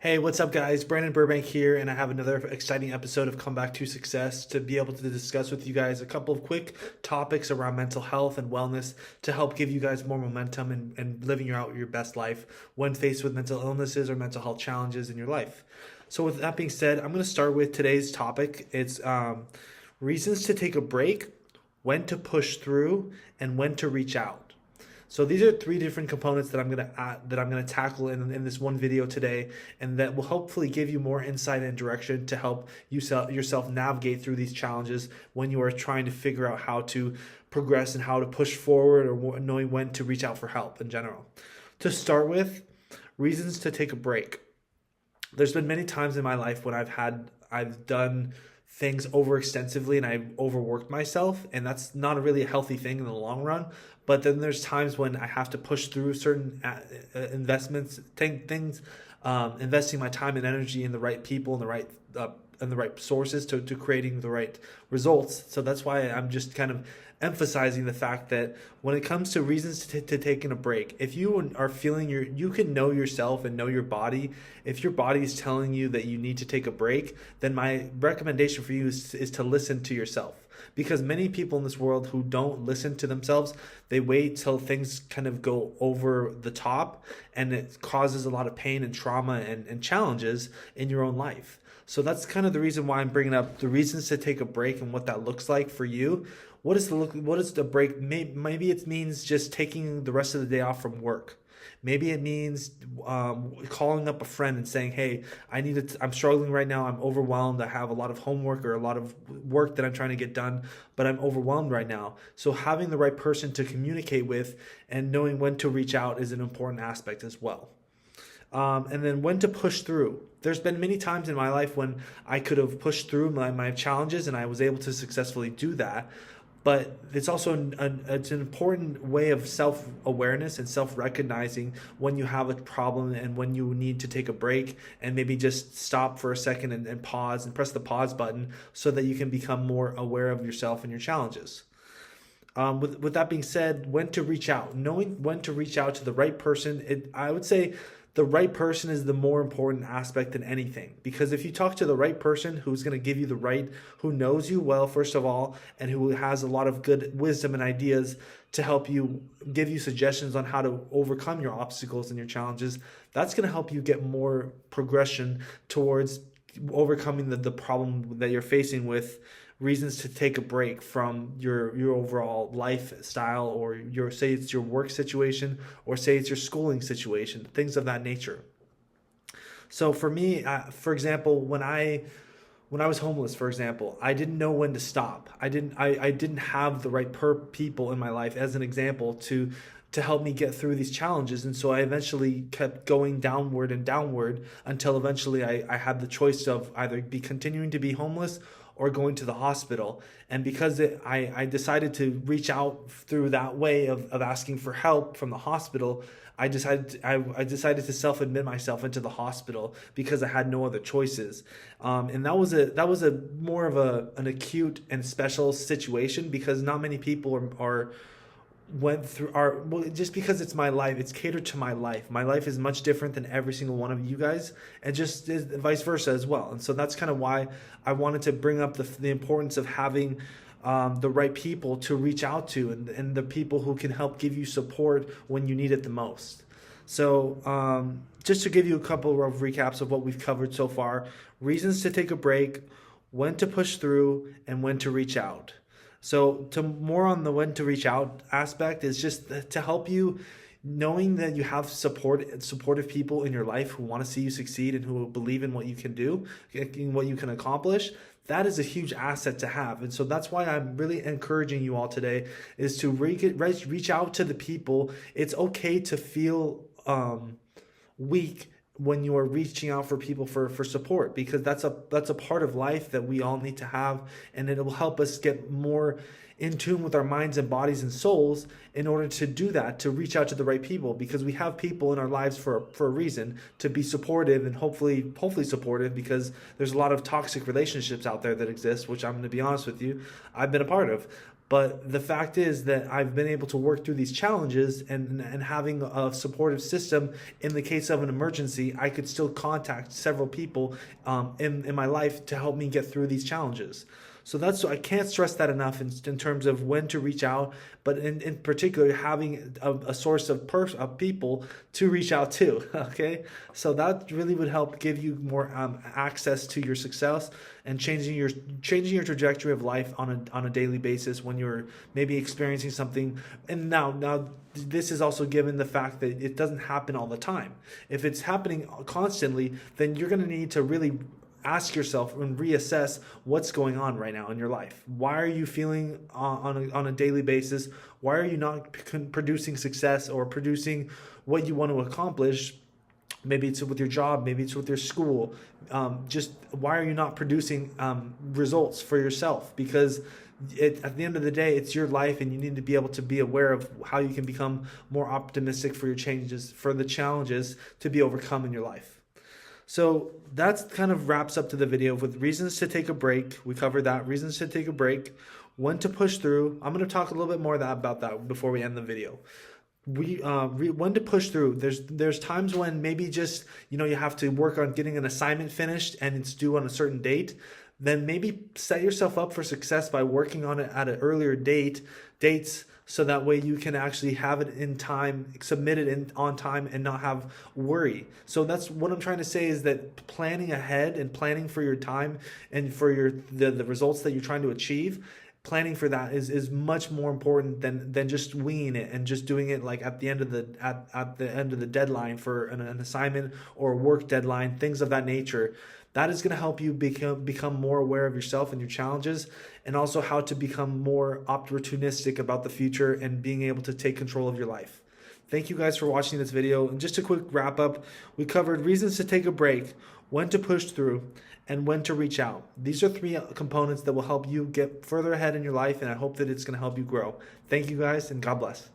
Hey, what's up, guys? Brandon Burbank here, and I have another exciting episode of Come Back to Success to be able to discuss with you guys a couple of quick topics around mental health and wellness to help give you guys more momentum and living out your best life when faced with mental illnesses or mental health challenges in your life. So, with that being said, I'm going to start with today's topic. It's reasons to take a break, when to push through, and when to reach out. So these are three different components that I'm gonna tackle in this one video today, and that will hopefully give you more insight and direction to help yourself navigate through these challenges when you are trying to figure out how to progress and how to push forward, or knowing when to reach out for help in general. To start with, reasons to take a break. There's been many times in my life when I've done things overextensively and I've overworked myself, and that's not really a healthy thing in the long run. But then there's times when I have to push through certain investments, things, investing my time and energy in the right people and the right sources to creating the right results. So that's why I'm just kind of emphasizing the fact that when it comes to reasons to taking a break, if you are feeling you can know yourself and know your body. If your body is telling you that you need to take a break, then my recommendation for you is to listen to yourself. Because many people in this world who don't listen to themselves, they wait till things kind of go over the top, and it causes a lot of pain and trauma and challenges in your own life. So that's kind of the reason why I'm bringing up the reasons to take a break and what that looks like for you. What is the break? Maybe it means just taking the rest of the day off from work. Maybe it means calling up a friend and saying, "Hey, I'm struggling right now. I'm overwhelmed. I have a lot of homework or a lot of work that I'm trying to get done, but I'm overwhelmed right now." So having the right person to communicate with and knowing when to reach out is an important aspect as well. And then when to push through. There's been many times in my life when I could have pushed through my challenges and I was able to successfully do that. But it's also it's an important way of self-awareness and self-recognizing when you have a problem and when you need to take a break, and maybe just stop for a second and pause and press the pause button so that you can become more aware of yourself and your challenges. With that being said, when to reach out, knowing when to reach out to the right person, I would say the right person is the more important aspect than anything. Because if you talk to the right person who's going to give you who knows you well, first of all, and who has a lot of good wisdom and ideas to help you, give you suggestions on how to overcome your obstacles and your challenges, that's going to help you get more progression towards overcoming the problem that you're facing with reasons to take a break from your overall lifestyle, or say it's your work situation, or say it's your schooling situation, things of that nature. So for me, for example, when I was homeless, for example, I didn't know when to stop. I didn't have the right people in my life, as an example, to help me get through these challenges. And so I eventually kept going downward and downward until eventually I had the choice of either continuing to be homeless or going to the hospital. And because I decided to reach out through that way of asking for help from the hospital, I decided to self-admit myself into the hospital because I had no other choices. And that was a more of an acute and special situation, because not many people went through just because it's my life, it's catered to my life. My life is much different than every single one of you guys, and just vice versa as well. And so that's kind of why I wanted to bring up the importance of having the right people to reach out to, and the people who can help give you support when you need it the most. So just to give you a couple of recaps of what we've covered so far: reasons to take a break, when to push through, and when to reach out. So to more on the when to reach out aspect is just to help you, knowing that you have supportive people in your life who want to see you succeed and who believe in what you can do, in what you can accomplish. That is a huge asset to have. And so that's why I'm really encouraging you all today is to reach out to the people. It's okay to feel weak when you are reaching out for people for support, because that's a part of life that we all need to have, and it will help us get more in tune with our minds and bodies and souls in order to do that, to reach out to the right people, because we have people in our lives for a reason, to be supportive and hopefully supportive, because there's a lot of toxic relationships out there that exist, which I'm going to be honest with you, I've been a part of. But the fact is that I've been able to work through these challenges, and having a supportive system in the case of an emergency, I could still contact several people in my life to help me get through these challenges. So I can't stress that enough in terms of when to reach out, but in particular, having a source of people to reach out to, okay? So that really would help give you more access to your success and changing your trajectory of life on a daily basis when you're maybe experiencing something. And now this is also given the fact that it doesn't happen all the time. If it's happening constantly, then you're going to need to really ask yourself and reassess what's going on right now in your life. Why are you feeling on a daily basis? Why are you not producing success or producing what you want to accomplish? Maybe it's with your job, maybe it's with your school. Just why are you not producing results for yourself? Because at the end of the day, it's your life, and you need to be able to be aware of how you can become more optimistic for your changes, for the challenges to be overcome in your life. So that's kind of wraps up to the video with reasons to take a break. We covered that, reasons to take a break, when to push through. I'm going to talk a little bit more about that before we end the video. When to push through. There's times when maybe just, you have to work on getting an assignment finished and it's due on a certain date. Then maybe set yourself up for success by working on it at an earlier dates, so that way you can actually have it in time, submit it on time, and not have worry. So that's what I'm trying to say, is that planning ahead and planning for your time and for the results that you're trying to achieve, planning for that is much more important than just winging it and just doing it like at the end of the deadline for an assignment or a work deadline, things of that nature. That is going to help you become more aware of yourself and your challenges, and also how to become more opportunistic about the future and being able to take control of your life. Thank you guys for watching this video. And just a quick wrap up, we covered reasons to take a break, when to push through, and when to reach out. These are 3 components that will help you get further ahead in your life, and I hope that it's going to help you grow. Thank you guys, and God bless.